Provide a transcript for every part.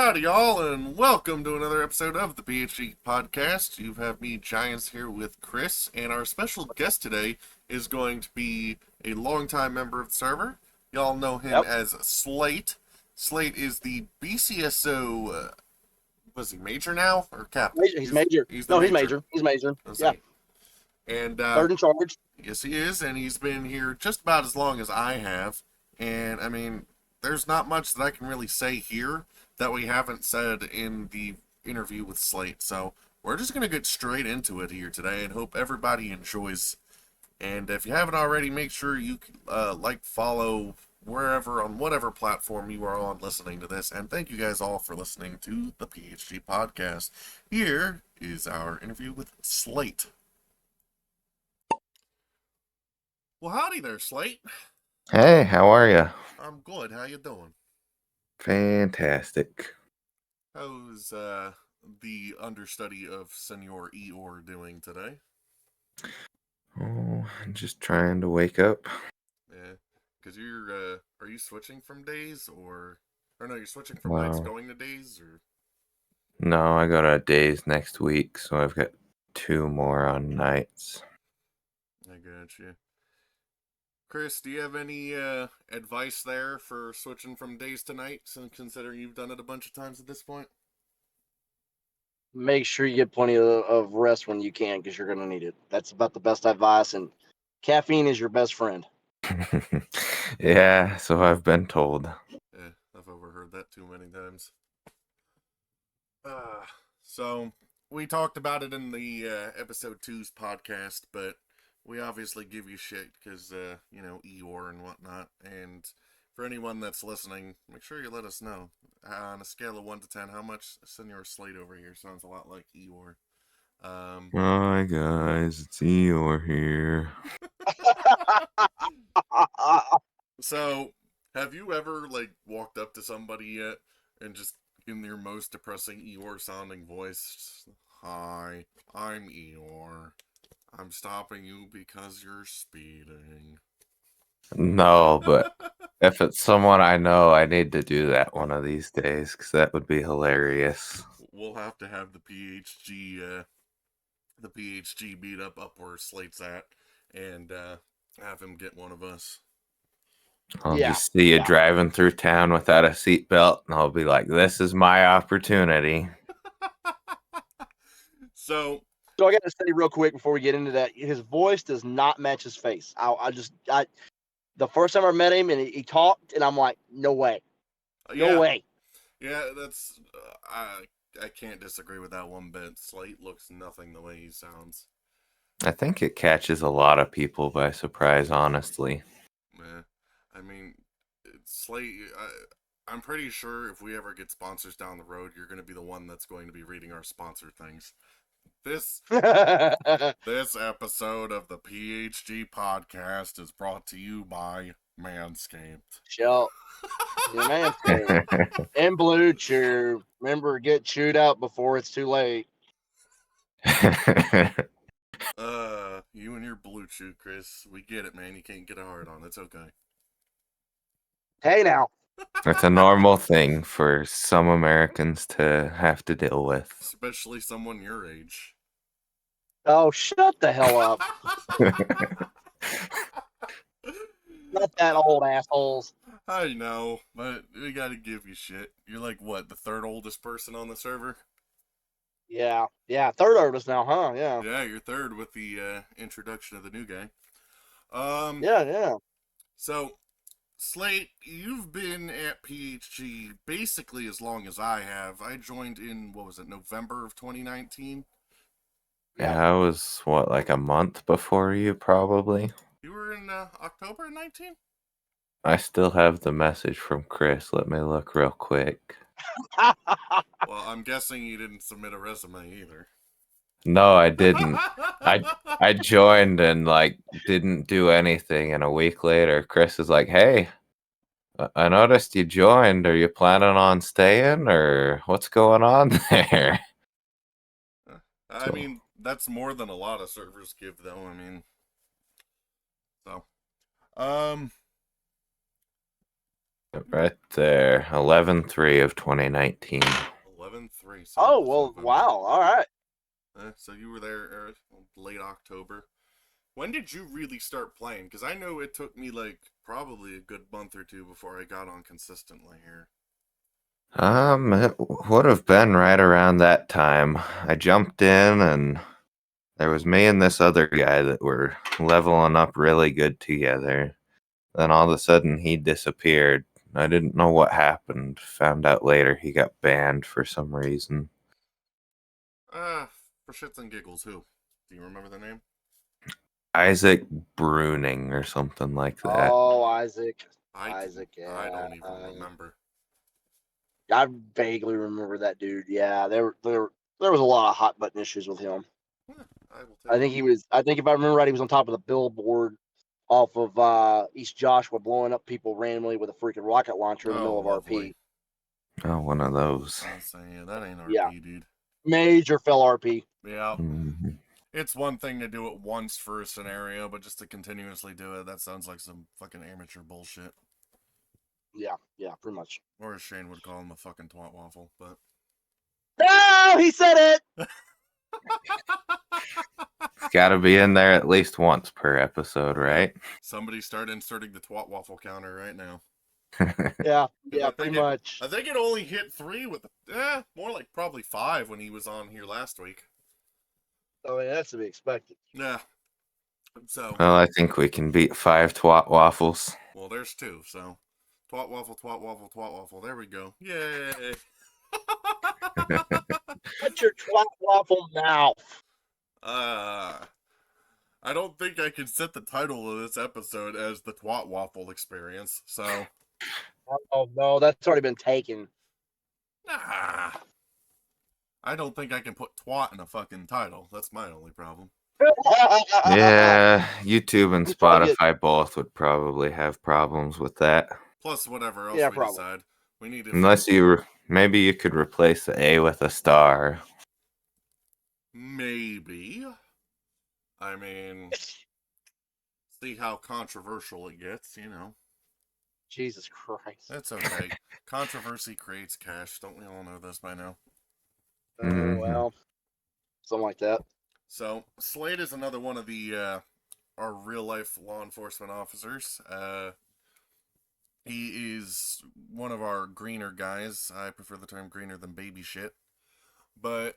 Howdy, y'all, and welcome to another episode of the PHG Podcast. You have me, Giants, here with Chris, and our special guest today is going to be a longtime member of the server. Y'all know him as Slate. Slate is the BCSO, was he major now, or captain? He's major. He's He's major. He's major. Yeah. And, third in charge. yes, he is, and he's been here just about as long as I have. And, I mean, there's not much that I can really say here that we haven't said in the interview with Slate. So we're just going to get straight into it here today and hope everybody enjoys. And if you haven't already, make sure you follow wherever, on whatever platform you are on listening to this. And thank you guys all for listening to the PHG Podcast. Here is our interview with Slate. Well, howdy there, Slate. Hey, how are you? I'm good. How you doing? Fantastic. How's the understudy of Senor Eeyore doing today? Oh, I'm just trying to wake up. Yeah, because are you switching from days or no, you're switching from nights going to days, or? No, I go to days next week, so I've got 2 more on nights. I got you. Chris, do you have any advice there for switching from days to nights, and considering you've done it a bunch of times at this point? Make sure you get plenty of rest when you can, because you're going to need it. That's about the best advice, and caffeine is your best friend. Yeah, so I've been told. Yeah, I've overheard that too many times. So we talked about it in the episode 2's podcast, but we obviously give you shit because, Eeyore and whatnot. And for anyone that's listening, make sure you let us know. On a scale of 1 to 10, how much Senor Slate over here sounds a lot like Eeyore. Hi, guys. It's Eeyore here. So, have you ever, walked up to somebody yet and just in their most depressing Eeyore-sounding voice, "Hi, I'm Eeyore. I'm stopping you because you're speeding." No, but if it's someone I know, I need to do that one of these days, because that would be hilarious. We'll have to have the PHG beat up where Slate's at, and have him get one of us. I'll just see you driving through town without a seatbelt, and I'll be like, "This is my opportunity." So I got to say real quick before we get into that, his voice does not match his face. The first time I met him and he talked, and I'm like, no way. No way. Yeah, that's I can't disagree with that one bit. Slate looks nothing the way he sounds. I think it catches a lot of people by surprise, honestly. Yeah, I mean, Slate. I'm pretty sure if we ever get sponsors down the road, you're going to be the one that's going to be reading our sponsor things. This episode of the PHG Podcast is brought to you by Manscaped. Shell. Yeah, Manscaped. And Blue Chew. Remember, get chewed out before it's too late. You and your Blue Chew, Chris. We get it, man. You can't get a hard on. It's okay. Hey, now. It's a normal thing for some Americans to have to deal with. Especially someone your age. Oh, shut the hell up. Not that old, assholes. I know, but we gotta give you shit. You're like, what, the third oldest person on the server? Yeah, third oldest now, huh? Yeah. Yeah, you're third with the introduction of the new guy. Yeah. So, Slate, you've been at PHG basically as long as I have. I joined in, November of 2019? Yeah, I was, like a month before you, probably? You were in October 19? I still have the message from Chris. Let me look real quick. Well, I'm guessing you didn't submit a resume either. No, I didn't. I joined and didn't do anything, and a week later Chris is like, "Hey, I noticed you joined. Are you planning on staying, or what's going on there?" I mean, that's more than a lot of servers give, though. I mean, so Right there. 11/3 of 2019. 11/3. So Oh, it was well, November. wow. All right. So you were there late October. When did you really start playing? Because I know it took me like probably a good month or two before I got on consistently here. It would have been right around that time. I jumped in and there was me and this other guy that were leveling up really good together. Then all of a sudden he disappeared. I didn't know what happened. Found out later he got banned for some reason. For shits and giggles, who? Do you remember the name? Isaac Bruning or something like that. Oh, Isaac. I Yeah. don't even remember. I vaguely remember that dude. Yeah, there was a lot of hot button issues with him. I will I think he was. I think if I remember right, he was on top of the billboard off of East Joshua, blowing up people randomly with a freaking rocket launcher in the middle of lovely. RP. Oh, one of those. I was saying, yeah, that ain't RP, Yeah. dude. Major fell RP. Yeah. Mm-hmm. It's one thing to do it once for a scenario, but just to continuously do it, that sounds like some fucking amateur bullshit. Yeah, pretty much. Or as Shane would call him, a fucking twat waffle, but... No, he said it! It's got to be in there at least once per episode, right? Somebody start inserting the twat waffle counter right now. Yeah, pretty much. I think it only hit 3 with... more like probably 5 when he was on here last week. I mean, that's to be expected. Yeah. So... Well, I think we can beat 5 twat waffles. Well, there's 2, so... Twat waffle, twat waffle, twat waffle. There we go. Yay! Shut your twat waffle mouth. I don't think I can set the title of this episode as the Twat Waffle Experience, so... Oh, no, that's already been taken. Nah. I don't think I can put twat in a fucking title. That's my only problem. Yeah, YouTube and Spotify both would probably have problems with that. Plus, whatever else we decide. We need to... Unless maybe you could replace the A with a star. Maybe. I mean, see how controversial it gets, you know. Jesus Christ. That's okay. Controversy creates cash. Don't we all know this by now? Well, something like that. So, Slate is another one of the our real-life law enforcement officers. He is one of our greener guys. I prefer the term greener than baby shit. But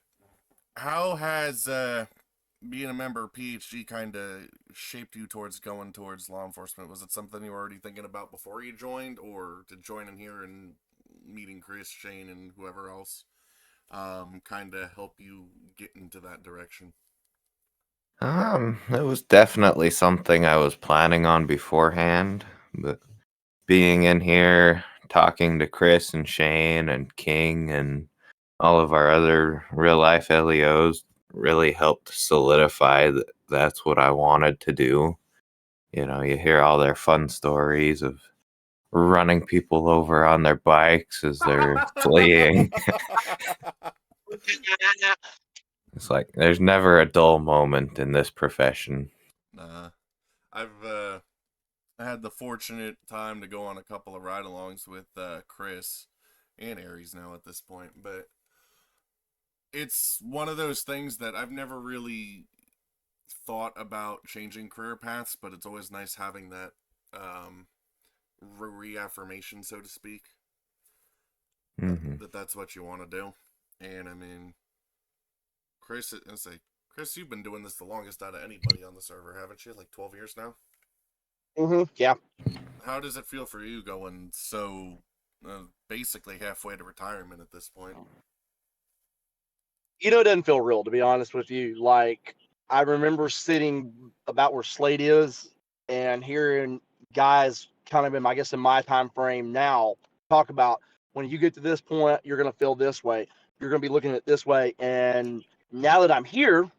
how has being a member of PHG kind of shaped you towards going towards law enforcement? Was it something you were already thinking about before you joined, or did joining here and meeting Chris, Shane, and whoever else kind of help you get into that direction? It was definitely something I was planning on beforehand, but being in here, talking to Chris and Shane and King and all of our other real life LEOs really helped solidify that that's what I wanted to do. You know, you hear all their fun stories of running people over on their bikes as they're fleeing. It's like there's never a dull moment in this profession. Nah. I've had the fortunate time to go on a couple of ride-alongs with Chris and Aries now at this point, but it's one of those things that I've never really thought about changing career paths, but it's always nice having that reaffirmation, so to speak, that that's what you want to do. And I mean, Chris, you've been doing this the longest out of anybody on the server, haven't you? Like 12 years now? Yeah. How does it feel for you going so basically halfway to retirement at this point? You know, it doesn't feel real, to be honest with you. Like, I remember sitting about where Slate is and hearing guys kind of in my time frame now talk about when you get to this point, you're going to feel this way. You're going to be looking at it this way. And now that I'm here,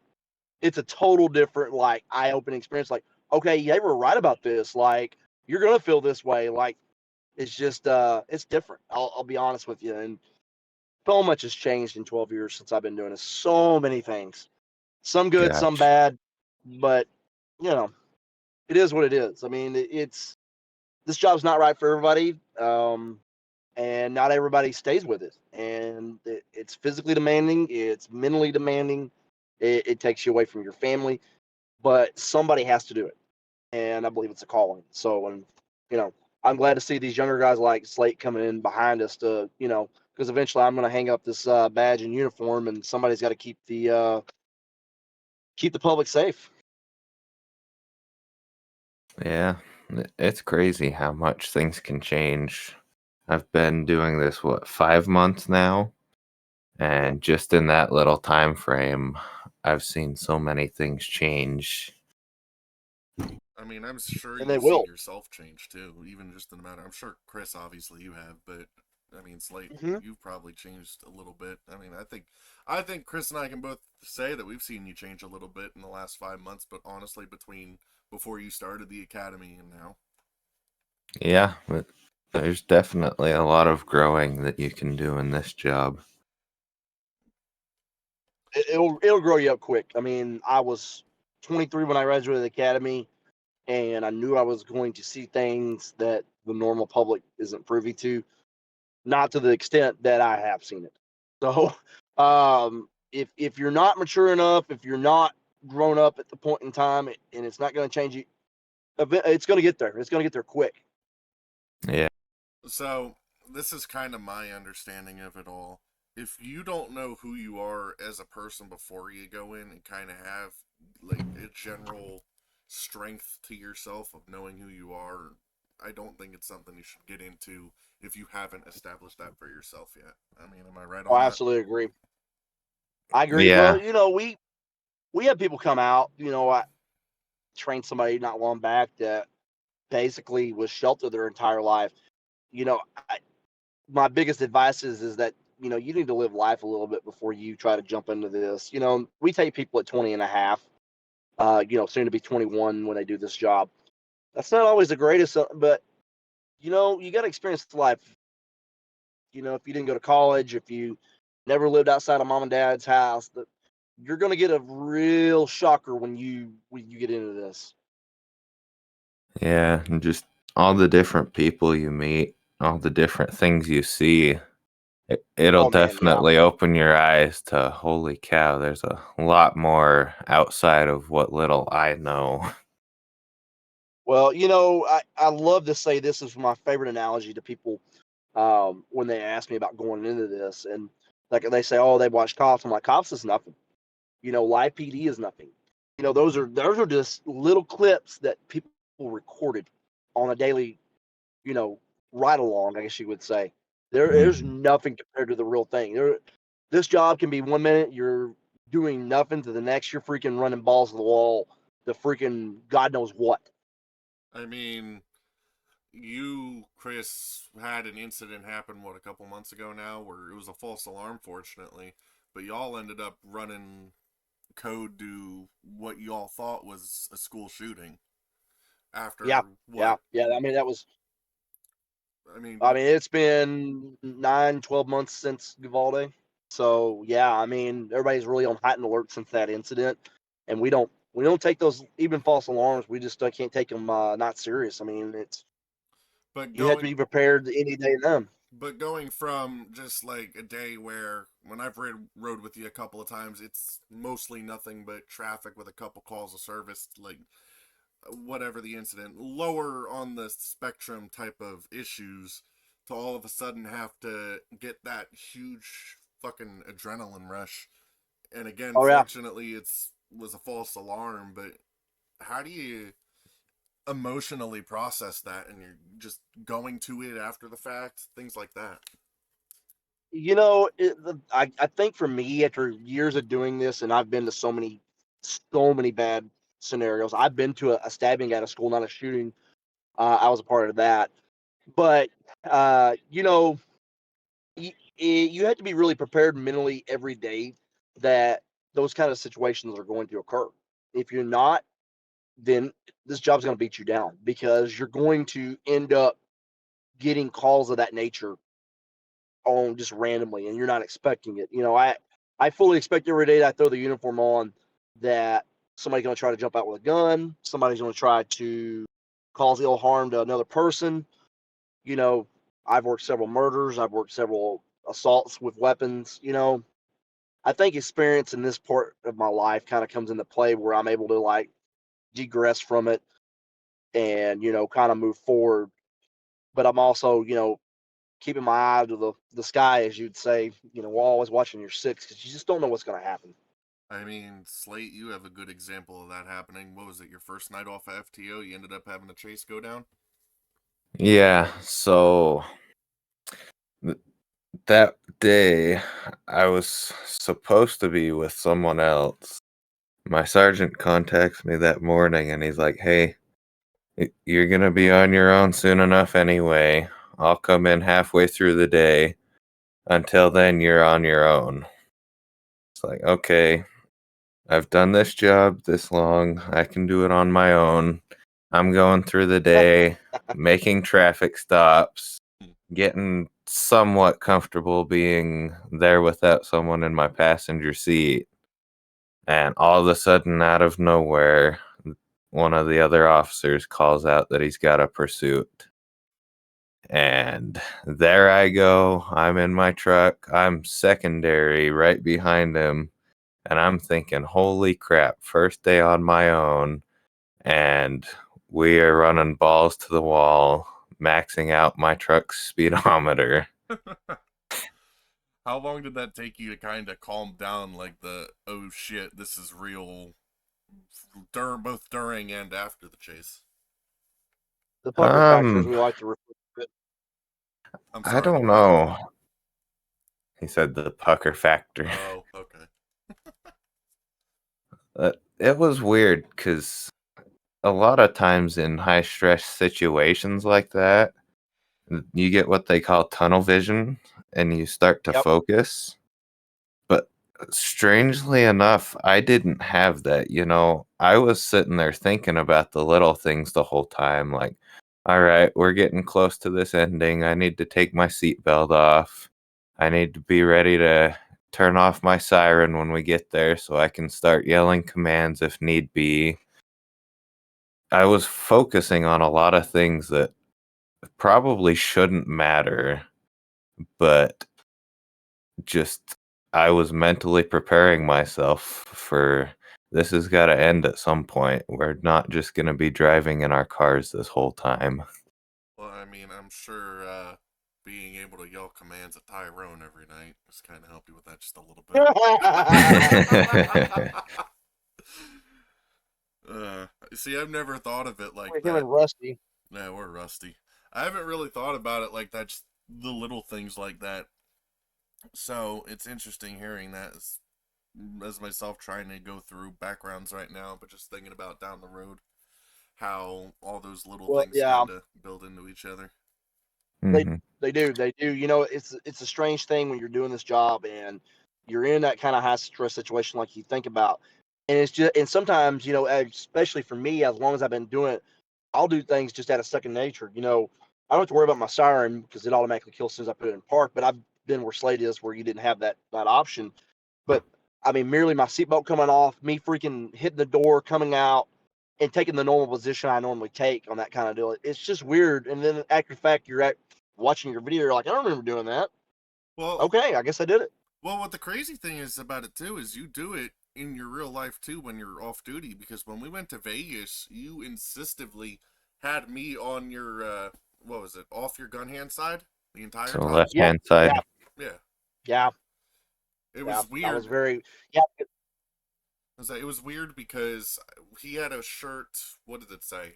it's a total different, like, eye-opening experience. Like, okay, they were right about this. Like, you're going to feel this way. Like, it's just, it's different. I'll be honest with you. And so much has changed in 12 years since I've been doing this. So many things. Some good, some bad. But, you know, it is what it is. I mean, it's this job's not right for everybody, and not everybody stays with it. And it's physically demanding, it's mentally demanding, it takes you away from your family, but somebody has to do it. And I believe it's a calling. So, and you know, I'm glad to see these younger guys like Slate coming in behind us to, because eventually I'm going to hang up this badge and uniform, and somebody's got to keep the public safe. Yeah, it's crazy how much things can change. I've been doing this, 5 months now? And just in that little time frame, I've seen so many things change. I mean, I'm sure And they you've seen will. yourself change too, even just in the matter. I'm sure Chris, obviously, you have, but I mean, Slate, Mm-hmm. you've probably changed a little bit. I mean, I think Chris and I can both say that we've seen you change a little bit in the last 5 months. But honestly, between before you started the academy and now, Yeah, but there's definitely a lot of growing that you can do in this job. It'll grow you up quick. I mean, I was 23 when I graduated the academy, and I knew I was going to see things that the normal public isn't privy to, not to the extent that I have seen it. So, if you're not mature enough, if you're not grown up at the point in time, and it's not going to change you, it's going to get there. It's going to get there quick. Yeah. so this is kind of my understanding of it all. If you don't know who you are as a person before you go in and kind of have like a general strength to yourself of knowing who you are, I don't think it's something you should get into if you haven't established that for yourself yet. I mean, am I right Oh, on I that? absolutely agree. I agree. Well, Yeah. we have people come out. I trained somebody not long back that basically was sheltered their entire life. My biggest advice is that you need to live life a little bit before you try to jump into this. We take people at 20 and a half, soon to be 21 when they do this job. That's not always the greatest, but you got to experience life. If you didn't go to college, if you never lived outside of mom and dad's house, you're going to get a real shocker when you get into this. Yeah, and just all the different people you meet, all the different things you see. It'll Oh man, yeah. definitely open your eyes to holy cow, there's a lot more outside of what little I know. Well, I love to say this is my favorite analogy to people when they ask me about going into this, and like they say, oh, they watch cops. I'm like, cops is nothing. Live PD is nothing. Those are just little clips that people recorded on a daily, you know, ride along, I guess you would say. There's nothing compared to the real thing. This job can be 1 minute you're doing nothing to the next you're freaking running balls to the wall, the freaking God knows what. I mean, you, Chris, had an incident happen, a couple months ago now, where it was a false alarm, fortunately, but y'all ended up running code to what y'all thought was a school shooting Yeah, after yeah, what? yeah. I mean, I mean, it's been 9, 12 months since Uvalde. So yeah, I mean, everybody's really on heightened alert since that incident, and we don't take those even false alarms. We just can't take them not serious. I mean, but you have to going be prepared any day then. but going from just like a day where when I've rode with you a couple of times, it's mostly nothing but traffic with a couple calls of service, like whatever the incident, lower on the spectrum type of issues, to all of a sudden have to get that huge fucking adrenaline rush. And again, Oh yeah, fortunately, it's was a false alarm, but how do you emotionally process that, and you're just going to it after the fact, things like that? I think for me, after years of doing this, and I've been to so many bad scenarios. I've been to a stabbing at a school, not a shooting. I was a part of that, but you have to be really prepared mentally every day that those kind of situations are going to occur. If you're not, then this job's going to beat you down because you're going to end up getting calls of that nature on just randomly and you're not expecting it. I fully expect every day that I throw the uniform on that somebody's going to try to jump out with a gun, somebody's going to try to cause ill harm to another person. You know, I've worked several murders. I've worked several assaults with weapons. You know, I think experience in this part of my life kind of comes into play where I'm able to like degress from it and, you know, kind of move forward. But I'm also, you know, keeping my eye to the sky, as you'd say. You know, we're always watching your six because you just don't know what's going to happen. I mean, Slate, you have a good example of that happening. What was it, your first night off of FTO? You ended up having a chase go down? Yeah, so that day I was supposed to be with someone else. My sergeant contacts me that morning and he's like, "Hey, you're going to be on your own soon enough anyway. I'll come in halfway through the day. Until then, you're on your own." It's like, okay, I've done this job this long. I can do it on my own. I'm going through the day, making traffic stops, getting somewhat comfortable being there without someone in my passenger seat. And all of a sudden, out of nowhere, one of the other officers calls out that he's got a pursuit. And there I go. I'm in my truck. I'm secondary right behind him. And I'm thinking, holy crap, first day on my own. And we are running balls to the wall, maxing out my truck's speedometer. How long did that take you to kind of calm down, like the, oh shit, this is real, both during and after the chase? The pucker factor, as we like to refer to it. I'm I sorry, don't what was know. He said the pucker factor. that? Oh, okay. It was weird because a lot of times in high stress situations like that, you get what they call tunnel vision and you start to Yep. focus. But strangely enough, I didn't have that. You know, I was sitting there thinking about the little things the whole time. Like, all right, we're getting close to this ending. I need to take my seatbelt off. I need to be ready to turn off my siren when we get there so I can start yelling commands if need be. I was focusing on a lot of things that probably shouldn't matter, but just I was mentally preparing myself for this has got to end at some point. We're not just going to be driving in our cars this whole time. Well, I mean, I'm sure being able to yell commands at Tyrone every night just kind of helped you with that just a little bit. See, I've never thought of it like Him that. and Rusty. No, we're rusty. I haven't really thought about it like that, just the little things like that. So it's interesting hearing that as myself trying to go through backgrounds right now, but just thinking about down the road how all those little Well, things yeah, kind of build into each other. Mhm. they do. You know, it's a strange thing when you're doing this job and you're in that kind of high stress situation, like you think about, and it's just and sometimes you know, especially for me, as long as I've been doing it, I'll do things just out of second nature. You know, I don't have to worry about my siren because it automatically kills as soon as I put it in park. But I've been where Slate is, where you didn't have that option. But I mean, merely my seatbelt coming off, me freaking hitting the door, coming out, and taking the normal position I normally take on that kind of deal. It's just weird. And then after the fact, you're watching your video, you're like, I don't remember doing that. Well, Okay, I guess I did it. well, what the crazy thing is about it too is you do it in your real life too when you're off duty, because when we went to Vegas, you insistively had me on your what was it, off your gun hand side the entire So time. left Yeah, hand side. yeah, Yeah, yeah, it yeah. was I was weird. very yeah. It was weird because he had a shirt. What did it say?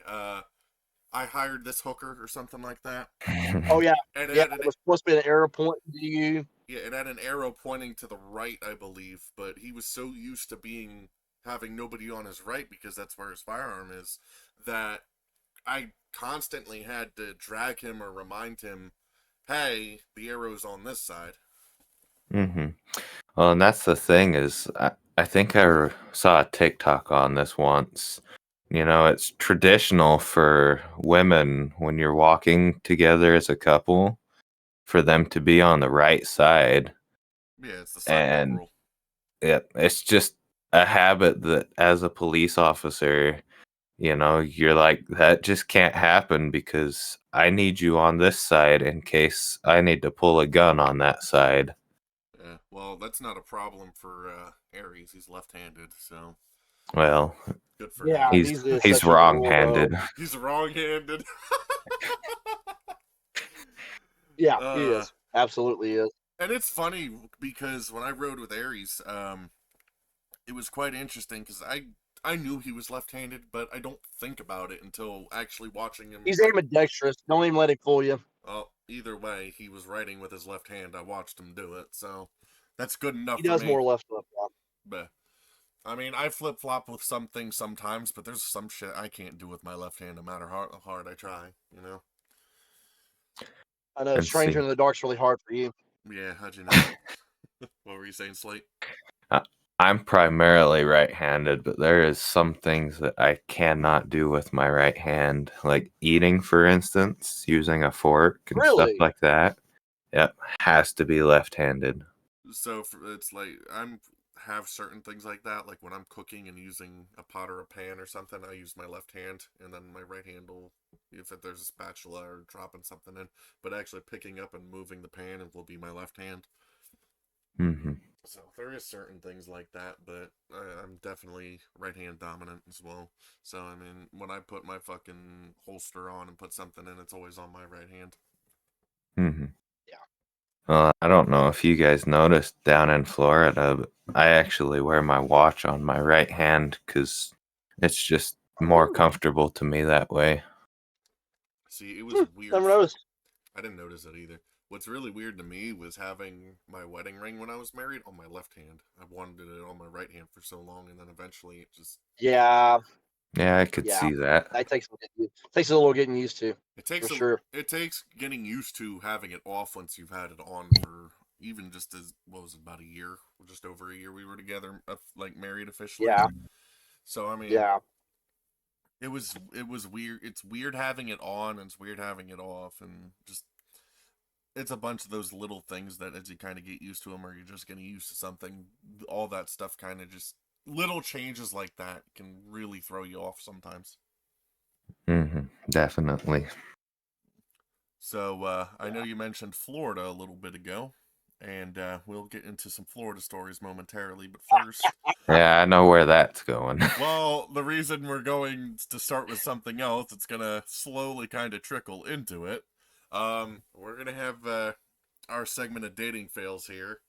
I hired this hooker or something like that. Oh yeah, And it yeah. had It was supposed to be an arrow pointing to you. yeah, it had an arrow pointing to the right, I believe. But he was so used to having nobody on his right because that's where his firearm is, that I constantly had to drag him or remind him, "Hey, the arrow's on this side." hmm Well, and that's the thing is, I think saw a TikTok on this once. You know, it's traditional for women when you're walking together as a couple for them to be on the right side. Yeah, it's the sidewalk And rule. it's just a habit that as a police officer, you're like, that just can't happen because I need you on this side in case I need to pull a gun on that side. Yeah, well, that's not a problem for Aries. He's left-handed, so Well, good for Yeah, him. he's these is he's such a rule, bro. wrong-handed. He's wrong-handed. Yeah, he uh, is. Absolutely is. and it's funny because when I rode with Aries, it was quite interesting because I knew he was left-handed, but I don't think about it until actually watching him. He's ambidextrous. Don't even let him fool you. Well, either way, he was writing with his left hand. I watched him do it, so that's good enough He for does me. more left foot. But I mean, I flip flop with some things sometimes, but there's some shit I can't do with my left hand, no matter how hard I try. I know And Stranger see, in the Dark's really hard for you. Yeah, how'd you know? What were you saying, Slate? I'm primarily right-handed, but there is some things that I cannot do with my right hand, like eating, for instance, using a fork and stuff Really? like that. Yep, has to be left-handed. So it's like have certain things like that. Like when I'm cooking and using a pot or a pan or something, I use my left hand, and then my right hand will, if there's a spatula or dropping something in, but actually picking up and moving the pan will be my left hand. Mm-hmm. So there is certain things like that, but I'm definitely right hand dominant as well. So I mean, when I put my fucking holster on and put something in, it's always on my right hand. Mm-hmm. Yeah. Well, I don't know if you guys noticed down in Florida, but I actually wear my watch on my right hand because it's just more comfortable to me that way. See, it was weird. Never noticed. I didn't notice it either. What's really weird to me was having my wedding ring when I was married on my left hand. I wanted it on my right hand for so long, and then eventually it just Yeah, Yeah, I could yeah. see that. That takes a little getting used to, it takes for sure. it takes getting used to having it off once you've had it on for even just as what was it, about a year, just over a year we were together, like married officially. Yeah, So I mean, yeah. it was weird. It's weird having it on, and it's weird having it off, and just it's a bunch of those little things that as you kind of get used to them or you're just getting used to something, all that stuff kind of just little changes like that can really throw you off sometimes. Mm-hmm. Definitely. So I know you mentioned Florida a little bit ago, and we'll get into some Florida stories momentarily, but first, Yeah, I know where that's going. well, the reason we're going to start with something else, it's gonna slowly kind of trickle into it. We're gonna have our segment of dating fails here.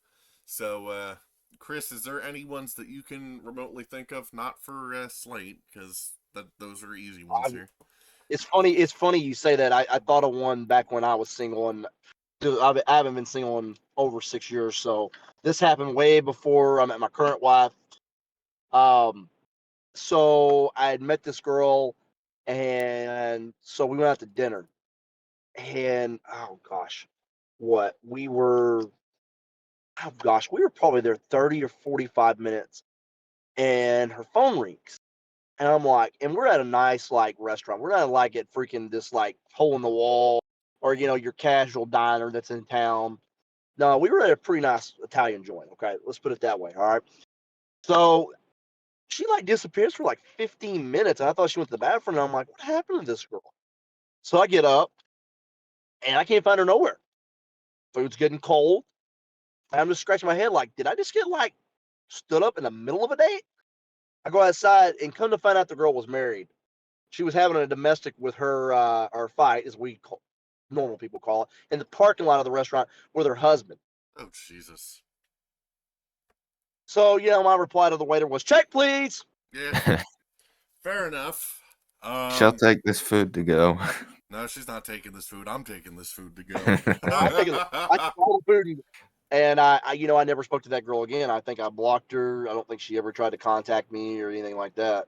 So, Chris, is there any ones that you can remotely think of? Not for Slate, because those are easy ones I'm, here. it's funny. It's funny you say that. I thought of one back when I was single, and dude, I haven't been single in over 6 years. So this happened way before I met my current wife. So I had met this girl, and so we went out to dinner, and oh gosh, what we were, oh gosh, we were probably there 30 or 45 minutes, and her phone rings. And I'm like, and we're at a nice like restaurant. We're not like at freaking this like hole in the wall or your casual diner that's in town. No, we were at a pretty nice Italian joint. Okay, let's put it that way. All right. So she like disappears for like 15 minutes, and I thought she went to the bathroom. And I'm like, what happened to this girl? So I get up, and I can't find her nowhere. Food's getting cold. I'm just scratching my head like, did I just get like stood up in the middle of a date? I go outside and come to find out the girl was married. She was having a domestic with her, or fight, as normal people call it, in the parking lot of the restaurant with her husband. Oh, Jesus. So, my reply to the waiter was, check, please. Yeah, fair enough. She'll take this food to go. No, she's not taking this food. I'm taking this food to go. I took all the food, and I never spoke to that girl again. I think I blocked her. I don't think she ever tried to contact me or anything like that.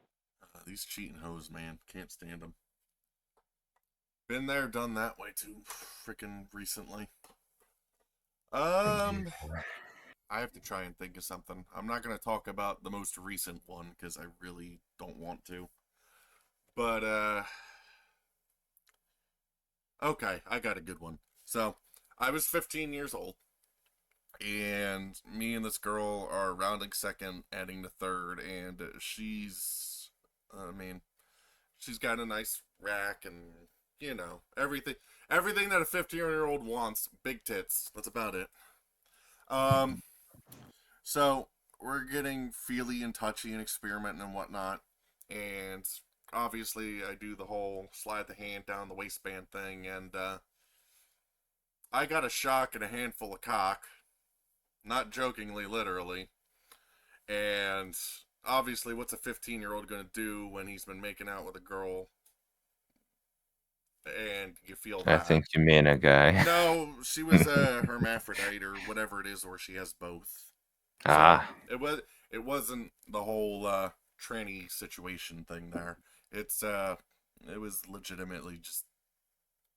These cheating hoes, man. Can't stand them. Been there, done that way too. Freaking recently. I have to try and think of something. I'm not going to talk about the most recent one because I really don't want to. But, okay, I got a good one. So, I was 15 years old, and me and this girl are rounding second, adding to third, and she's She's got a nice rack and, everything that a 15-year-old wants. Big tits. That's about it. So we're getting feely and touchy and experimenting and whatnot. And obviously I do the whole slide the hand down the waistband thing, and I got a shock and a handful of cock. Not jokingly, literally. And obviously, what's a 15-year-old going to do when he's been making out with a girl and you feel that? I think you mean a guy. No, she was a hermaphrodite or whatever it is, or she has both. So it wasn't the whole tranny situation thing there. It was legitimately just,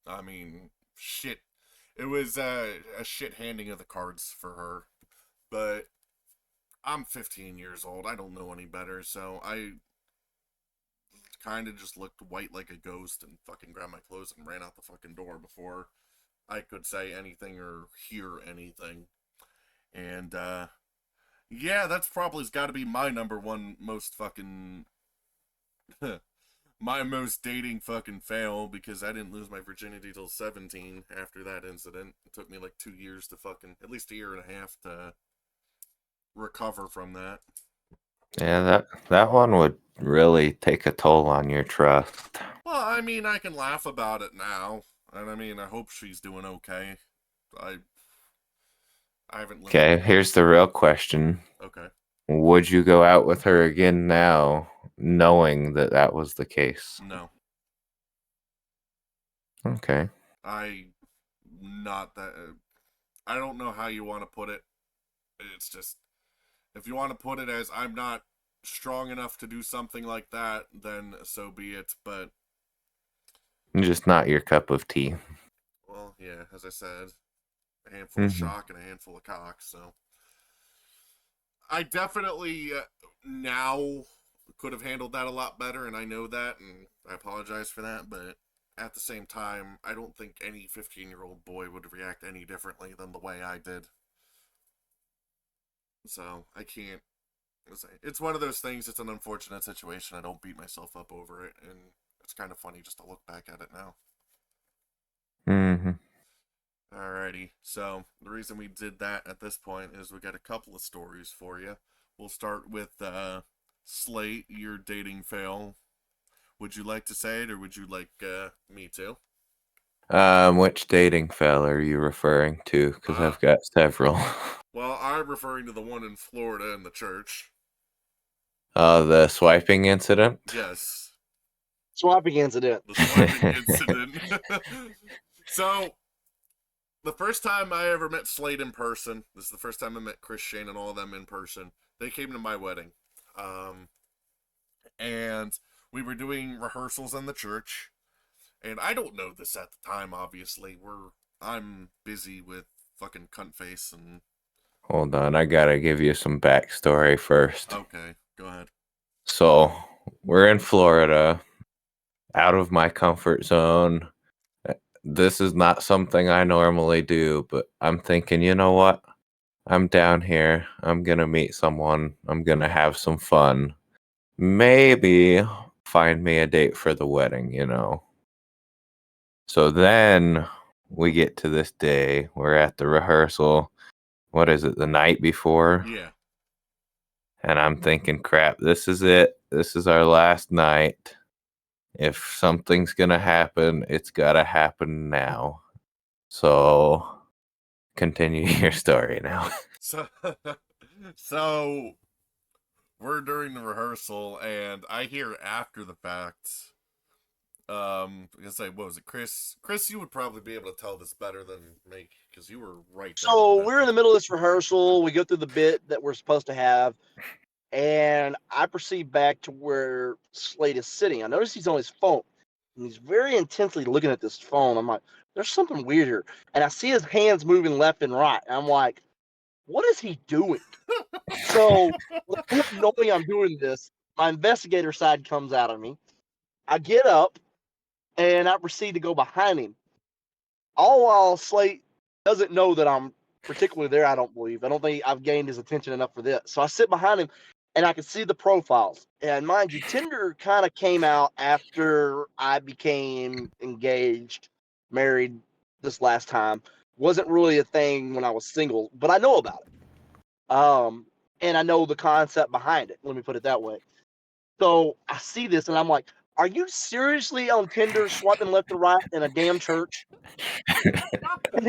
I mean, shit. It was a shit handing of the cards for her. But I'm 15 years old. I don't know any better, so I kind of just looked white like a ghost and fucking grabbed my clothes and ran out the fucking door before I could say anything or hear anything. And, yeah, that's probably got to be my number one most fucking... my most dating fucking fail, because I didn't lose my virginity till 17 after that incident. It took me like 2 years to fucking... at least a year and a half to recover from that. Yeah, that one would really take a toll on your trust. Well, I mean, I can laugh about it now, and I mean, I hope she's doing okay. I haven't lived. Okay, here's the real question. Okay. Would you go out with her again now, knowing that was the case? No. Okay. Not that. I don't know how you want to put it. It's just, if you want to put it as I'm not strong enough to do something like that, then so be it. But just not your cup of tea. Well, yeah, as I said, a handful of shock and a handful of cock. So I definitely now could have handled that a lot better, and I know that, and I apologize for that. But at the same time, I don't think any 15-year-old boy would react any differently than the way I did. So I can't say. It's one of those things. It's an unfortunate situation. I don't beat myself up over it, and it's kind of funny just to look back at it now. Alrighty, so the reason we did that at this point is we got a couple of stories for you. We'll start with Slate, your dating fail. Would you like to say it, or would you like me to? Which dating fail are you referring to? Because I've got several. Well, I'm referring to the one in Florida in the church. The swiping incident? Yes. Swiping incident. The swiping incident. So, the first time I ever met Slate in person, this is the first time I met Chris, Shane, and all of them in person. They came to my wedding. And we were doing rehearsals in the church. And I don't know this at the time, obviously. I'm busy with fucking cunt face and... Hold on, I gotta give you some backstory first. Okay, go ahead. So, we're in Florida, out of my comfort zone. This is not something I normally do, but I'm thinking, you know what? I'm down here. I'm gonna meet someone. I'm gonna have some fun. Maybe find me a date for the wedding, So then we get to this day. We're at the rehearsal. What is it, the night before? Yeah. And I'm thinking, crap, this is it. This is our last night. If something's going to happen, it's got to happen now. So, continue your story now. So, we're during the rehearsal, and I hear after the fact, I guess what was it, Chris? Chris, you would probably be able to tell this better than me, because you were right there. So we're in the middle of this rehearsal. We go through the bit that we're supposed to have, and I proceed back to where Slate is sitting. I notice he's on his phone, and he's very intensely looking at this phone. I'm like, there's something weird here. And I see his hands moving left and right. And I'm like, what is he doing? So, knowing I'm doing this, my investigator side comes out of me. I get up, and I proceed to go behind him. All while Slate doesn't know that I'm particularly there, I don't believe. I don't think I've gained his attention enough for this. So I sit behind him, and I could see the profiles. And mind you, Tinder kind of came out after I became engaged, married this last time. Wasn't really a thing when I was single, but I know about it. And I know the concept behind it. Let me put it that way. So I see this and I'm like, are you seriously on Tinder swiping left and right in a damn church? And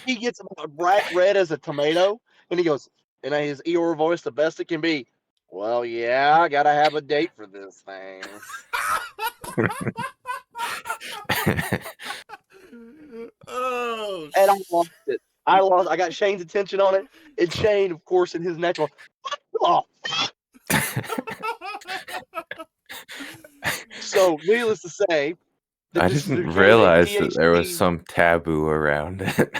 he gets about bright red as a tomato, and he goes, in his Eeyore voice, the best it can be. Well, yeah, I gotta have a date for this thing. Oh, And I lost it. I got Shane's attention on it, and Shane, of course, in his natural, oh. So, needless to say, I this didn't became realize a that there was PhD, some taboo around it.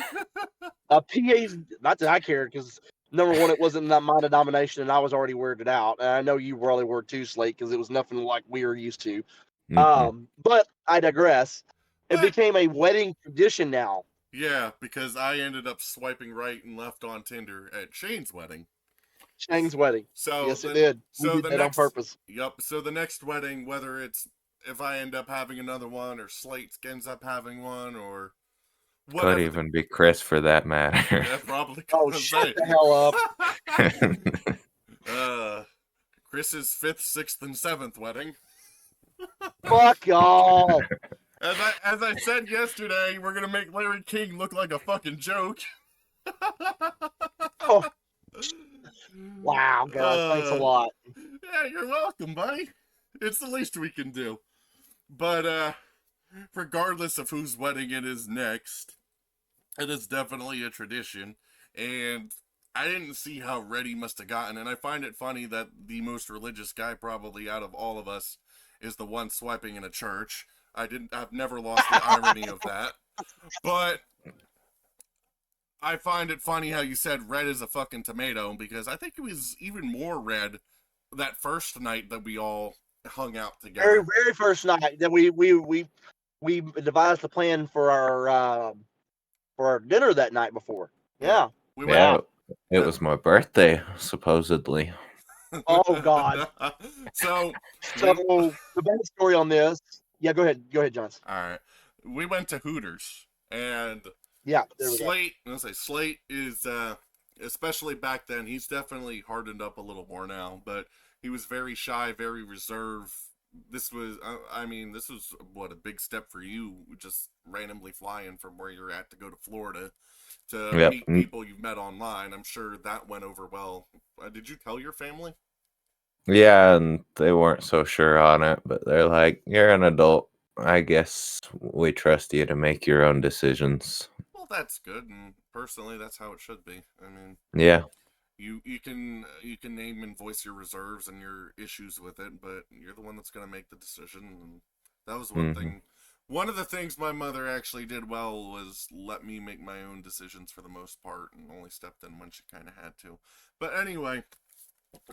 a PhD. Not that I cared, because number one, it wasn't my denomination, and I was already weirded out. And I know you probably were too, Slate, because it was nothing like we were used to. But I digress. It But- became a wedding tradition now. yeah, because I ended up swiping right and left on Tinder at Shane's wedding. Shane's wedding. So Yes, it did. We So did the that next, on purpose. Yep. So the next wedding, whether it's if I end up having another one, or Slate ends up having one, or whatever. Could even be Chris for that matter. Yeah, probably. Oh, shut the hell up. Chris's 5th, 6th, and 7th wedding. Fuck y'all. As I said yesterday, we're gonna make Larry King look like a fucking joke. Oh. Wow, God, thanks a lot. Yeah, you're welcome, buddy. It's the least we can do. But regardless of whose wedding it is next, it is definitely a tradition. And I didn't see how red he must have gotten. And I find it funny that the most religious guy probably out of all of us is the one swiping in a church. I've never lost the irony of that. But I find it funny how you said red as a fucking tomato, because I think it was even more red that first night that we all hung out together. Very first night that we devised a plan for our dinner that night before. Yeah. We went, Yeah, it was my birthday, supposedly. Oh God. So the backstory on this. Yeah, go ahead, Johns. all right, we went to Hooters, and Yeah, there we go. Slate is especially back then. He's definitely hardened up a little more now, but he was very shy, very reserved. This was, this was what a big step for you, just randomly flying from where you're at to go to Florida to meet people you've met online. I'm sure that went over well. Did you tell your family? Yeah, and they weren't so sure on it, but they're like, you're an adult. I guess we trust you to make your own decisions. Well, that's good, and personally, that's how it should be. I mean, yeah, you can name and voice your reserves and your issues with it, but you're the one that's going to make the decision. And that was one thing. One of the things my mother actually did well was let me make my own decisions for the most part, and only stepped in when she kind of had to. But anyway,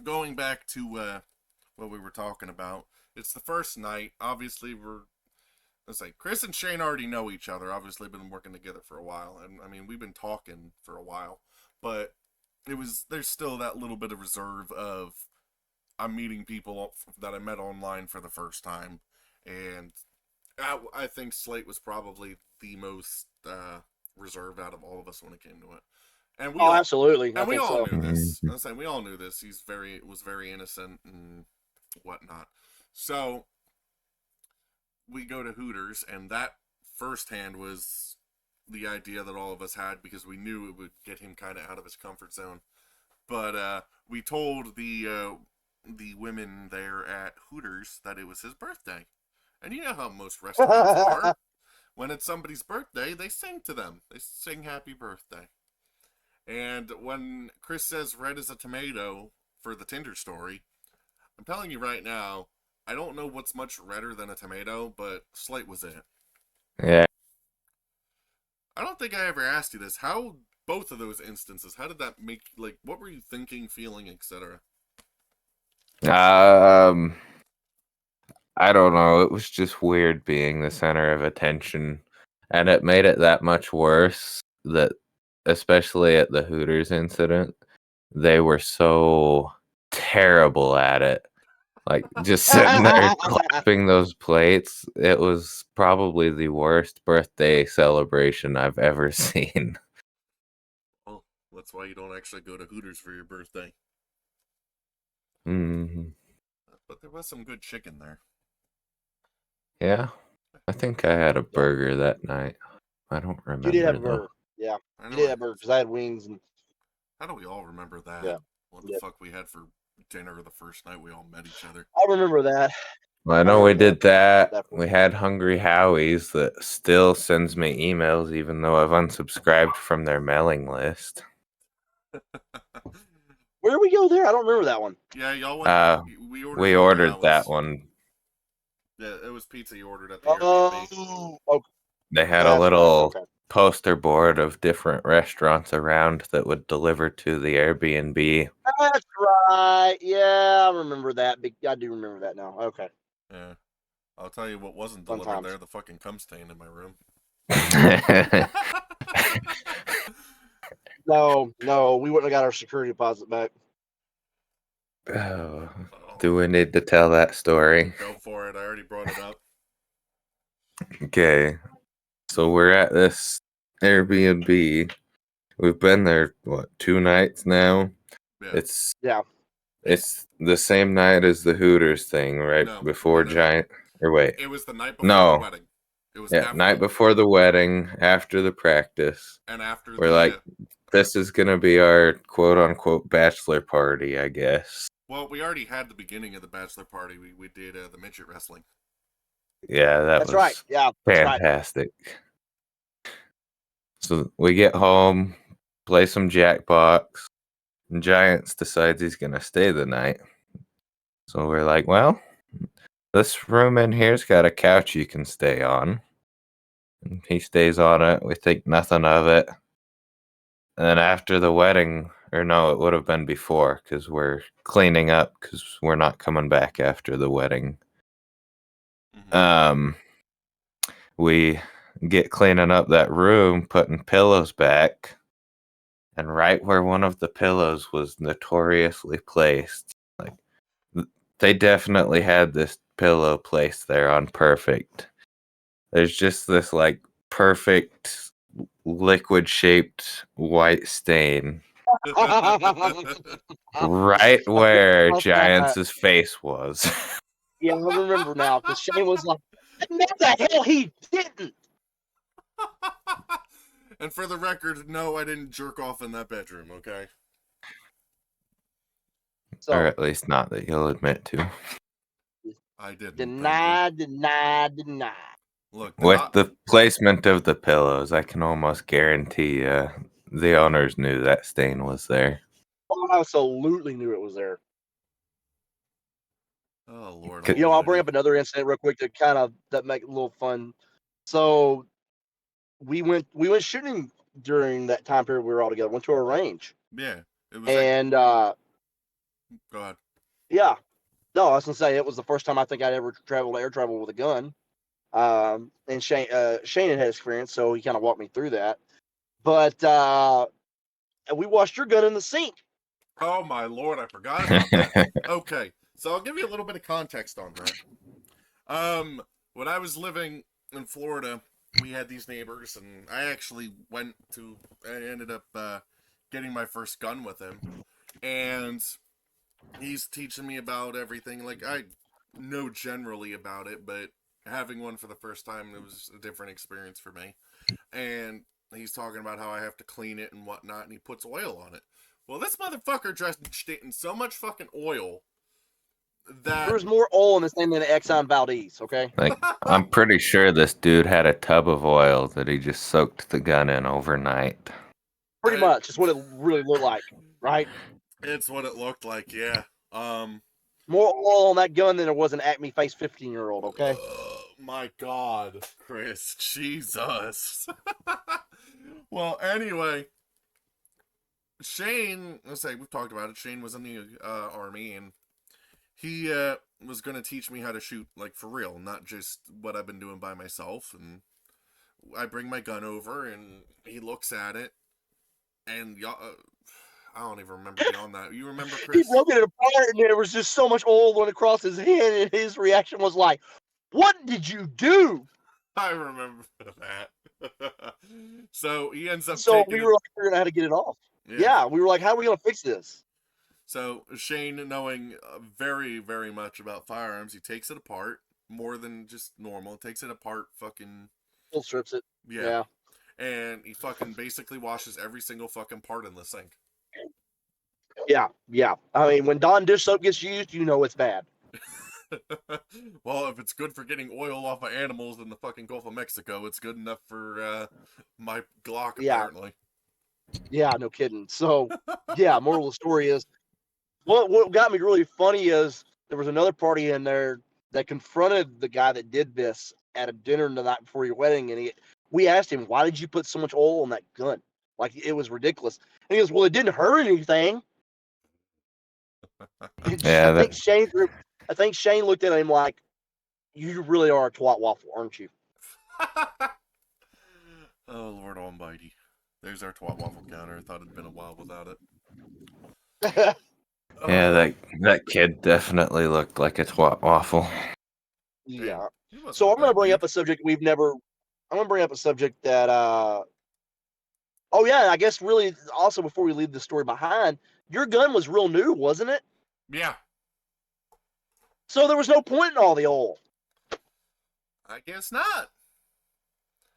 going back to what we were talking about, it's the first night. Obviously, let's say Chris and Shane already know each other. Obviously, been working together for a while, and I mean we've been talking for a while. But there's still that little bit of reserve of I'm meeting people that I met online for the first time, and I think Slate was probably the most reserved out of all of us when it came to it. And absolutely. And we all knew this. Mhm. I'm saying we all knew this. He was very innocent and whatnot. So we go to Hooters, and that firsthand was the idea that all of us had, because we knew it would get him kind of out of his comfort zone. But we told the women there at Hooters that it was his birthday, and you know how most restaurants are. When it's somebody's birthday, they sing to them. They sing happy birthday. And when Chris says red as a tomato for the Tinder story, I'm telling you right now, I don't know what's much redder than a tomato, but Slate was it. Yeah. I don't think I ever asked you this. How, both of those instances, how did that make, like, what were you thinking, feeling, etc.? I don't know. It was just weird being the center of attention, and it made it that much worse that, especially at the Hooters incident, they were so terrible at it. Like, just sitting there clapping those plates. It was probably the worst birthday celebration I've ever seen. Well, that's why you don't actually go to Hooters for your birthday. Mhm. But there was some good chicken there. Yeah, I think I had a Yeah. burger that night. I don't You did have remember a though. burger. Yeah, I you know. did have a burger because I had wings and How do we all remember that? Yeah. What the Yeah. fuck we had for dinner the first night we all met each other? I remember that. Well, I know we did that. Definitely. We had Hungry Howie's that still sends me emails even though I've unsubscribed from their mailing list. Where did we go there? I don't remember that one. Yeah, y'all went. We ordered. We Hungry ordered Howie's. that one. Yeah, it was pizza you ordered at the Airbnb. Oh, okay. They had That's a right, little okay. poster board of different restaurants around that would deliver to the Airbnb. That's right. Yeah, I remember that. I do remember that now. Okay. Yeah, I'll tell you what wasn't Fun delivered times. there: the fucking cum stain in my room. No, we wouldn't have got our security deposit back. Oh, do we need to tell that story? Go for it. I already brought it up. Okay. So we're at this Airbnb. We've been there, 2 nights now? Yeah. It's the same night as the Hooters thing, right? No, Before no. Giant. Or wait. It was the night before No. the wedding. It was after night before the wedding, after the practice. and after We're like, this is gonna be our quote unquote bachelor party, I guess. Well, we already had the beginning of the bachelor party. We did the midget wrestling. Yeah, That's right. Yeah, that's right. fantastic. So we get home, play some Jackbox, and Giants decides he's gonna stay the night. So we're like, well, this room in here's got a couch you can stay on. And he stays on it. We think nothing of it. And then after the wedding, or no, it would have been before because we're cleaning up because we're not coming back after the wedding. Mm-hmm. We get cleaning up that room, putting pillows back. And right where one of the pillows was notoriously placed, like they definitely had this pillow placed there on purpose. There's just this like perfect liquid shaped white stain right where Giants' face was. Yeah, I remember now because Shane was like, "No, the hell he didn't." And for the record, no, I didn't jerk off in that bedroom. Okay. So, or at least not that you'll admit to. I didn't. deny. Look, With the placement of the pillows, I can almost guarantee the owners knew that stain was there. Oh, I absolutely knew it was there. Oh Lord. You know, I'll bring up another incident real quick to kind of that make it a little fun. So we went shooting during that time period we were all together. Went to a range. Yeah. It was. And Go ahead. yeah. No, I was gonna say it was the first time I think I'd ever air travel with a gun. And Shane had experience, so he kind of walked me through that. But we washed your gun in the sink. Oh my Lord, I forgot about that. Okay, so I'll give you a little bit of context on that. When I was living in Florida, we had these neighbors, and I actually ended up getting my first gun with him, and he's teaching me about everything. Like, I know generally about it, but having one for the first time, it was a different experience for me. And he's talking about how I have to clean it and whatnot, and he puts oil on it. Well, this motherfucker drenched it in so much fucking oil that There was more oil in this thing than Exxon Valdez. Okay. Like, I'm pretty sure this dude had a tub of oil that he just soaked the gun in overnight. Pretty much. It's what it really looked like, right? It's what it looked like, yeah. More oil on that gun than there was an Acme Face 15-year-old, okay? My God, Chris. Jesus. Well, anyway, Shane, let's say we've talked about it. Shane was in the Army, and he was going to teach me how to shoot, like, for real, not just what I've been doing by myself. And I bring my gun over, and he looks at it, and I don't even remember beyond that. You remember, He Chris? broke it apart, and there was just so much oil going across his hand, and his reaction was like, "What did you do?" I remember that. So he ends up So taking we it. were like, "We're gonna have to get it off." Yeah, we were like, "How are we gonna fix this?" So Shane, knowing very, very much about firearms, he takes it apart more than just normal. Takes it apart, fucking Full strips it. yeah. And he fucking basically washes every single fucking part in the sink. Yeah. I mean, when Dawn dish soap gets used, you know it's bad. Well, if it's good for getting oil off of animals in the fucking Gulf of Mexico, it's good enough for my Glock, apparently. Yeah, no kidding. So, yeah, moral of the story is, what got me really funny is there was another party in there that confronted the guy that did this at a dinner the night before your wedding, and we asked him, "Why did you put so much oil on that gun? Like, it was ridiculous." And he goes, "Well, it didn't hurt anything." Yeah, I think Shane looked at him like, "You really are a twat waffle, aren't you?" Oh, Lord Almighty. There's our twat waffle counter. I thought it'd been a while without it. yeah, that kid definitely looked like a twat waffle. Yeah. He So I'm wasn't a going to bad bring dude. up a subject I'm going to bring up a subject that, oh yeah, I guess really also before we leave the story behind, your gun was real new, wasn't it? Yeah, So there was no point in all the oil. I guess not.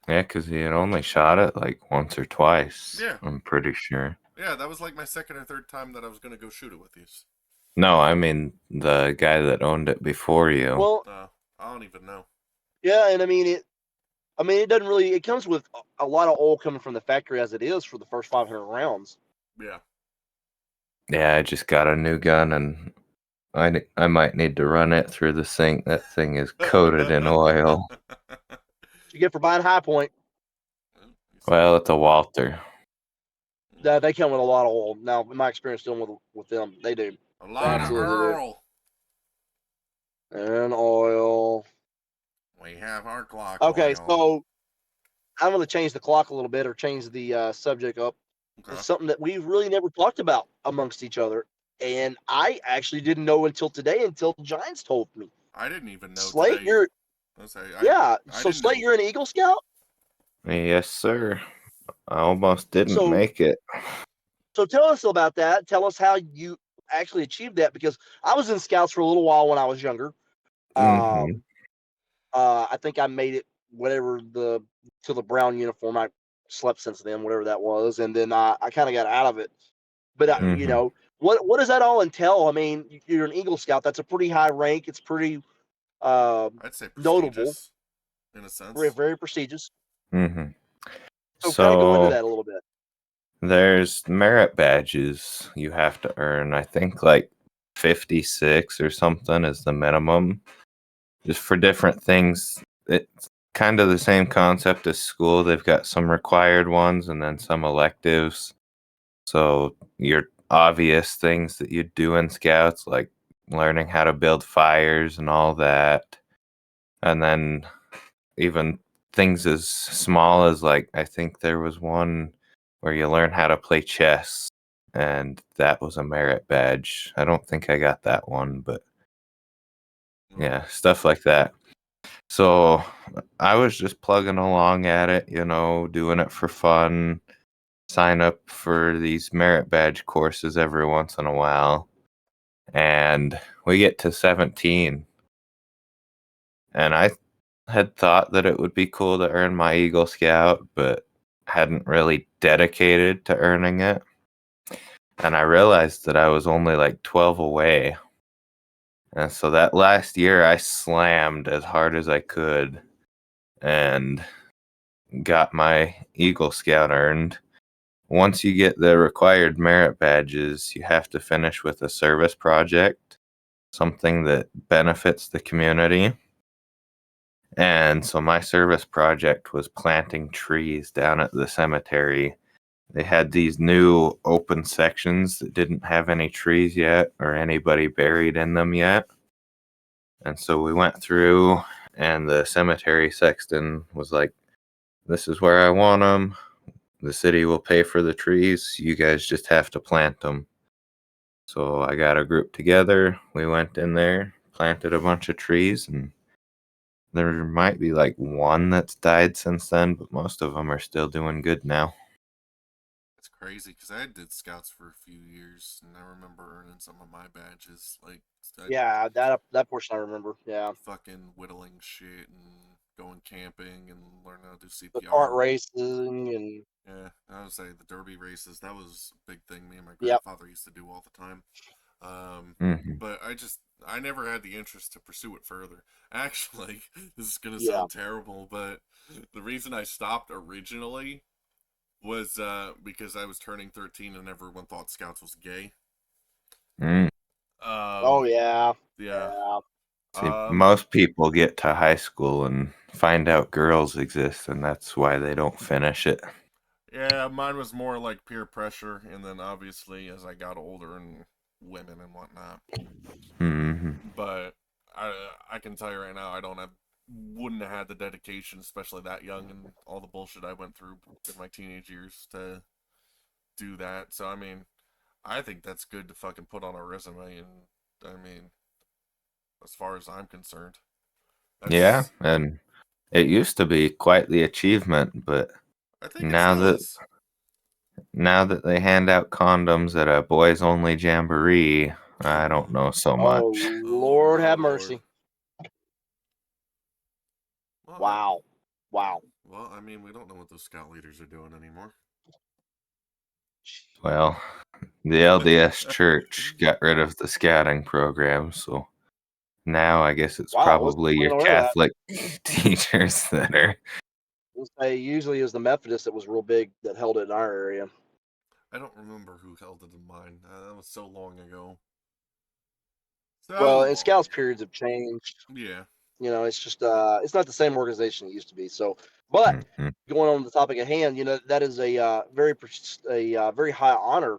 Yeah, because he had only shot it like once or twice. Yeah. I'm pretty sure. Yeah, that was like my second or third time that I was going to go shoot it with these. No, I mean the guy that owned it before you. Well, I don't even know. yeah, and I mean it doesn't really, it comes with a lot of oil coming from the factory as it is for the first 500 rounds. Yeah. Yeah, I just got a new gun and I might need to run it through the sink. That thing is coated in oil. What you get for buying High Point, Well, it's a Walter. they come with a lot of oil. Now, in my experience dealing with them, they do. A lot of Earl. And oil. We have our Glock Okay, oil. so I'm going to change the clock a little bit or change the subject up. Okay. It's something that we've really never talked about amongst each other. And I actually didn't know until today, until Giants told me. I didn't even know Slate, today. you're... I so Slate, you're an Eagle Scout? Yes, sir. I almost didn't make it. So tell us about that. Tell us how you actually achieved that, because I was in Scouts for a little while when I was younger. Mm-hmm. I think I made it to the brown uniform. I slept since then, whatever that was, and then I kind of got out of it. But you know, what does that all entail? I mean, you're an Eagle Scout. That's a pretty high rank. It's pretty I'd say notable, in a sense. very, very prestigious. Mm-hmm. So kind of go into that a little bit. There's merit badges you have to earn. I think like 56 or something is the minimum. Just for different things. It's kind of the same concept as school. They've got some required ones and then some electives. So your obvious things that you do in Scouts, like learning how to build fires and all that. And then even things as small as, like, I think there was one where you learn how to play chess, and that was a merit badge. I don't think I got that one, but yeah, stuff like that. So I was just plugging along at it, you know, doing it for fun, sign up for these merit badge courses every once in a while. And we get to 17. And I had thought that it would be cool to earn my Eagle Scout, but hadn't really dedicated to earning it. And I realized that I was only like 12 away. And so that last year I slammed as hard as I could and got my Eagle Scout earned. Once you get the required merit badges, you have to finish with a service project, something that benefits the community. And so my service project was planting trees down at the cemetery. They had these new open sections that didn't have any trees yet or anybody buried in them yet. And so we went through, and the cemetery sexton was like, "This is where I want them. the city will pay for the trees. You guys just have to plant them. So I got a group together. We went in there, planted a bunch of trees, and there might be like one that's died since then, but most of them are still doing good now. It's crazy because I did scouts for a few years, and I remember earning some of my badges. Like, I Yeah, that portion I remember. Yeah, fucking whittling shit and going camping and learning how to do the kart CPR. racing and Yeah, I would say the derby races, that was a big thing me and my yep. grandfather used to do all the time. Hmm. But I never had the interest to pursue it further. Actually, this is going to Yeah. sound terrible, but the reason I stopped originally was because I was turning 13 and everyone thought Scouts was gay. Mm. Oh yeah. Yeah. Yeah. See, most people get to high school and find out girls exist, and that's why they don't finish it. Yeah, mine was more like peer pressure, and then obviously as I got older and women and whatnot. Hmm. But I can tell you right now, wouldn't have had the dedication, especially that young, and all the bullshit I went through in my teenage years to do that. So I mean, I think that's good to fucking put on a resume, and I mean, as far as I'm concerned, Yeah, that's and it used to be quite the achievement, but I think it now still that is. now that they hand out condoms at a boys only jamboree, I don't know so Oh much. Oh Lord have Lord. mercy. Well, Wow. Wow. well, I mean, we don't know what those scout leaders are doing anymore. Well, the LDS Church got rid of the scouting program, so now I guess it's Wow. I probably your wasn't aware of that. Catholic teachers that are. We'll say usually it was the Methodist that was real big that held it in our area. I don't remember who held it in mine. That was so long ago. Well, So and long Scouts ago. periods have changed. Yeah. You know, it's just it's not the same organization it used to be. So, but Mhm. going on to the topic at hand, you know, that is a very high honor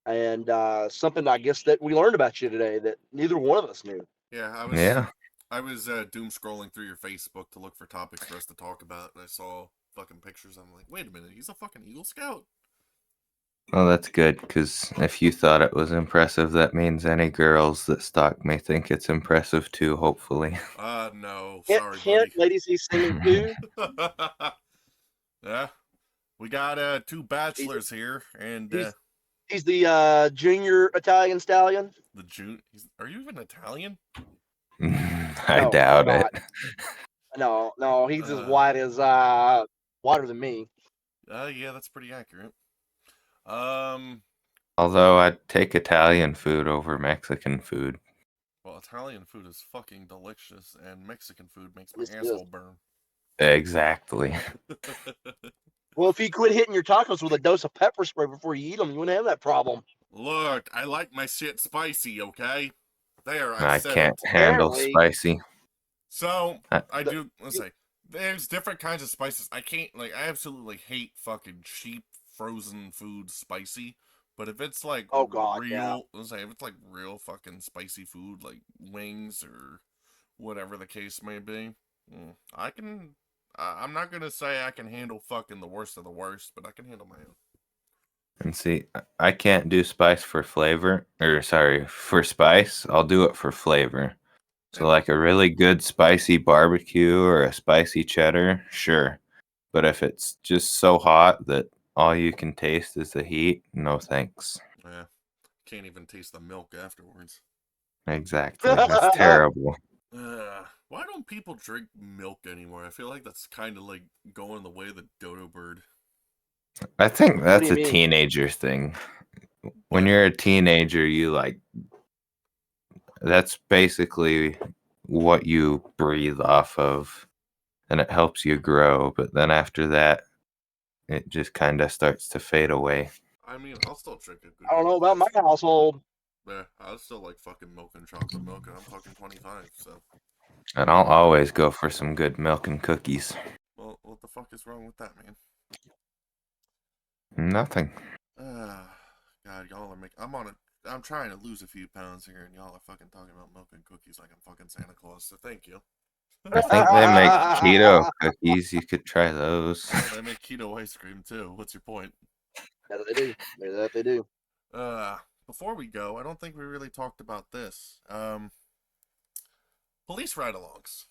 and something I guess that we learned about you today that neither one of us knew. Yeah, Yeah. I was doom scrolling through your Facebook to look for topics for us to talk about, and I saw fucking pictures. I'm like, wait a minute, he's a fucking Eagle Scout. Well, that's good, because if you thought it was impressive, that means any girls that stalk me think it's impressive too, hopefully. No, Hint, sorry, hint, buddy. ladies, he's singing too. Yeah, we got two He's bachelors here, and he's he's the junior Italian stallion. the June. Are you even Italian? I No, I'm doubt it. not. No, he's as Uh, white as whiter than me. yeah, that's pretty accurate. Um, Although I'd take Italian food over Mexican food. well, Italian food is fucking delicious, and Mexican food makes my Yes, it is. asshole burn. Exactly. Well, if you quit hitting your tacos with a dose of pepper spray before you eat them, you wouldn't have that problem. Look, I like my shit spicy, okay? There, I I said can't it. handle Apparently, spicy. So, I, I the, do, let's say, there's different kinds of spices. I can't, like, I absolutely hate fucking cheap frozen food spicy. But if it's like oh God, yeah. let's say, if it's like real fucking spicy food, like wings or whatever the case may be, I can, I'm not gonna say I can handle fucking the worst of the worst, but I can handle my own. and see, I can't do spice for flavor, or sorry, for spice. I'll do it for flavor. So, Yeah, like a really good spicy barbecue or a spicy cheddar, sure. But if it's just so hot that all you can taste is the heat, no thanks. yeah. Can't even taste the milk afterwards. Exactly. That's terrible. Why don't people drink milk anymore? I feel like that's kind of like going the way of the dodo bird. I think What do that's you a mean? teenager thing. When What? you're a teenager, you like that's basically what you breathe off of, and it helps you grow. But then after that, it just kind of starts to fade away. I mean, I'll still drink a good I don't know about my glass. household. Yeah, I still like fucking milk and chocolate milk, and I'm fucking 25, so. And I'll always go for some good milk and cookies. Well, what the fuck is wrong with that, man? Nothing. God, y'all are making. I'm trying to lose a few pounds here, and y'all are fucking talking about milk and cookies like I'm fucking Santa Claus, so thank you. I think they make keto cookies. You could try those. Well, they make keto ice cream too. What's your point? That they do. That they do. Before we go, I don't think we really talked about this. Police ride-alongs.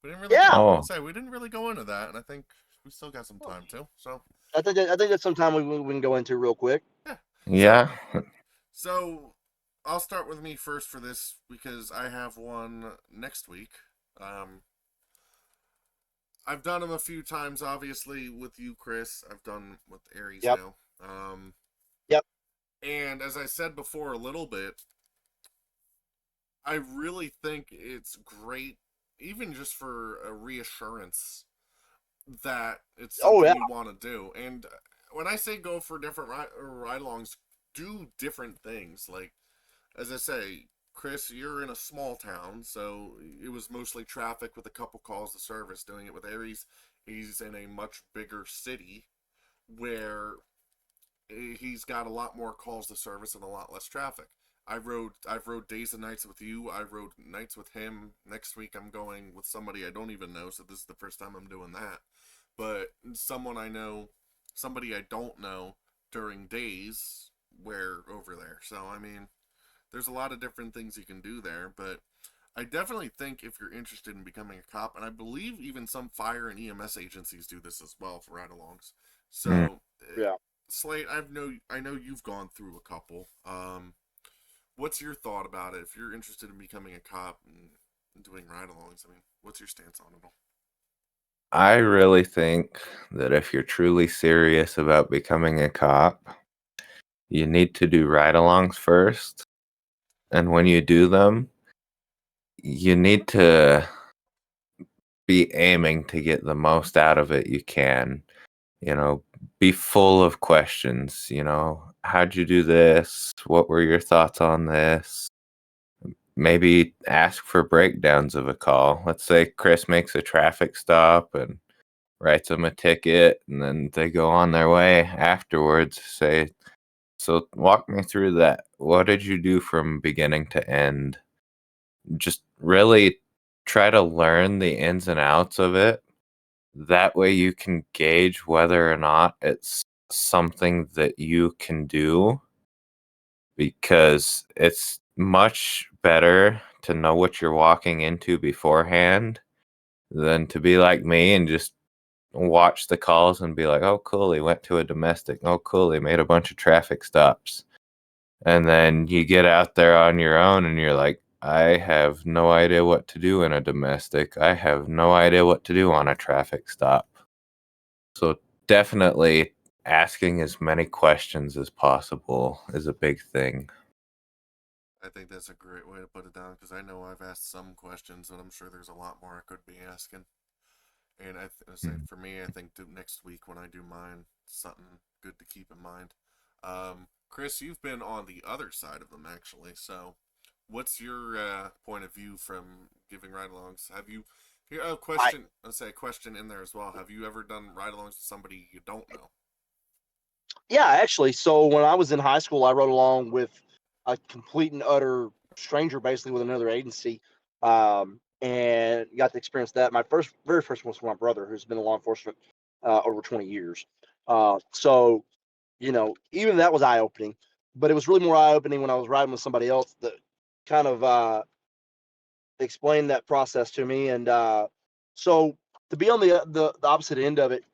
We didn't really. Yeah. We didn't really go into that, and I think we still got some time too. So I think that's some time we can go into real quick. Yeah. So I'll start with me first for this because I have one next week. I've done them a few times, obviously, with you, Chris. I've done with Aries now. Yep. And as I said before a little bit, I really think it's great, even just for a reassurance that it's something you want to do. And when I say go for different ride-alongs, do different things. Like, as I say, Chris, you're in a small town, so it was mostly traffic with a couple calls to service. Doing it with Aries, he's in a much bigger city where he's got a lot more calls to service and a lot less traffic. I've rode days and nights with you. I rode nights with him. Next week I'm going with somebody I don't even know, so this is the first time I'm doing that. But someone I know, somebody I don't know during days where over there. So, I mean, there's a lot of different things you can do there, but I definitely think if you're interested in becoming a cop, and I believe even some fire and EMS agencies do this as well for ride-alongs. So, Slate, I know you've gone through a couple. What's your thought about it? If you're interested in becoming a cop and doing ride-alongs, I mean, what's your stance on it all? I really think that if you're truly serious about becoming a cop, you need to do ride-alongs first. And when you do them, you need to be aiming to get the most out of it you can. Be full of questions. How'd you do this? What were your thoughts on this? Maybe ask for breakdowns of a call. Let's say Chris makes a traffic stop and writes them a ticket, and then they go on their way afterwards. Say, so walk me through that. What did you do from beginning to end? Just really try to learn the ins and outs of it. That way you can gauge whether or not it's something that you can do, because it's much better to know what you're walking into beforehand than to be like me and just watch the calls and be like, oh, cool, he went to a domestic. Oh, cool, he made a bunch of traffic stops. And then you get out there on your own and you're like, I have no idea what to do in a domestic. I have no idea what to do on a traffic stop. So definitely asking as many questions as possible is a big thing. I think that's a great way to put it down, because I know I've asked some questions, and I'm sure there's a lot more I could be asking. And for me, I think next week when I do mine, something good to keep in mind. Chris, you've been on the other side of them, actually. So what's your point of view from giving ride-alongs? Have you... Here, a question. Let's say a question in there as well. Have you ever done ride-alongs with somebody you don't know? Yeah, actually. So when I was in high school, I rode along with a complete and utter stranger, basically with another agency, and got to experience that. My very first one was for my brother, who's been in law enforcement over 20 years. So, even that was eye-opening. But it was really more eye-opening when I was riding with somebody else that kind of explained that process to me. And so to be on the opposite end of it,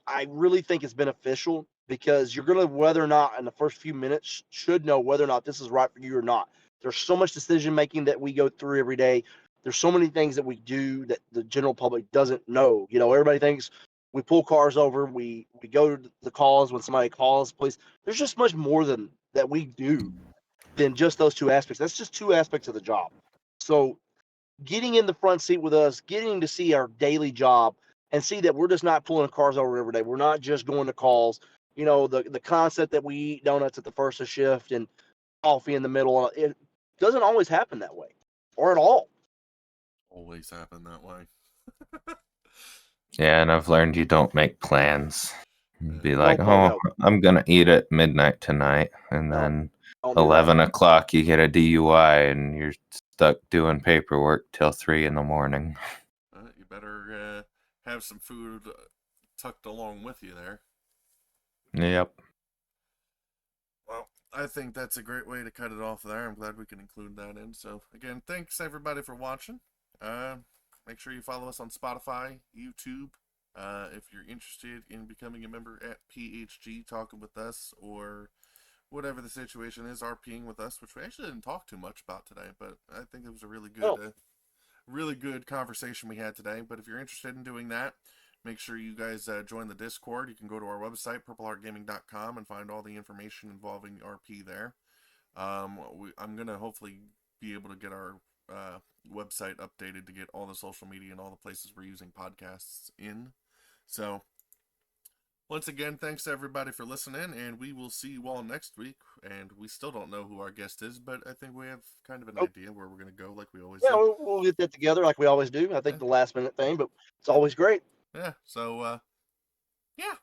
I really think it's beneficial, because you're going to, whether or not in the first few minutes, should know whether or not this is right for you or not. There's so much decision making that we go through every day. There's so many things that we do that the general public doesn't know. Everybody thinks we pull cars over, we go to the calls when somebody calls police. There's just much more than that we do than just those two aspects. That's just two aspects of the job. So getting in the front seat with us, getting to see our daily job and see that we're just not pulling cars over every day. We're not just going to calls. The concept that we eat donuts at the first of shift and coffee in the middle, it doesn't always happen that way, or at all. Always happen that way. Yeah, and I've learned you don't make plans. Be like, I'm going to eat at midnight tonight. And then 11 o'clock, you get a DUI and you're stuck doing paperwork till 3 in the morning. You better have some food tucked along with you there. Yep. Well, I think that's a great way to cut it off there. I'm glad we can include that in. So, again, thanks everybody for watching. Make sure you follow us on Spotify, YouTube. If you're interested in becoming a member at PHG, talking with us, or whatever the situation is, RPing with us, which we actually didn't talk too much about today, but I think it was a really good conversation we had today. But if you're interested in doing that, make sure you guys join the Discord. You can go to our website, purpleheartgaming.com, and find all the information involving RP there. I'm going to hopefully be able to get our website updated to get all the social media and all the places we're using podcasts in. So, once again, thanks to everybody for listening, and we will see you all next week. And we still don't know who our guest is, but I think we have kind of an idea where we're going to go, like we always do. We'll get that together like we always do. I think the last minute thing, but it's always great. Yeah, so, yeah,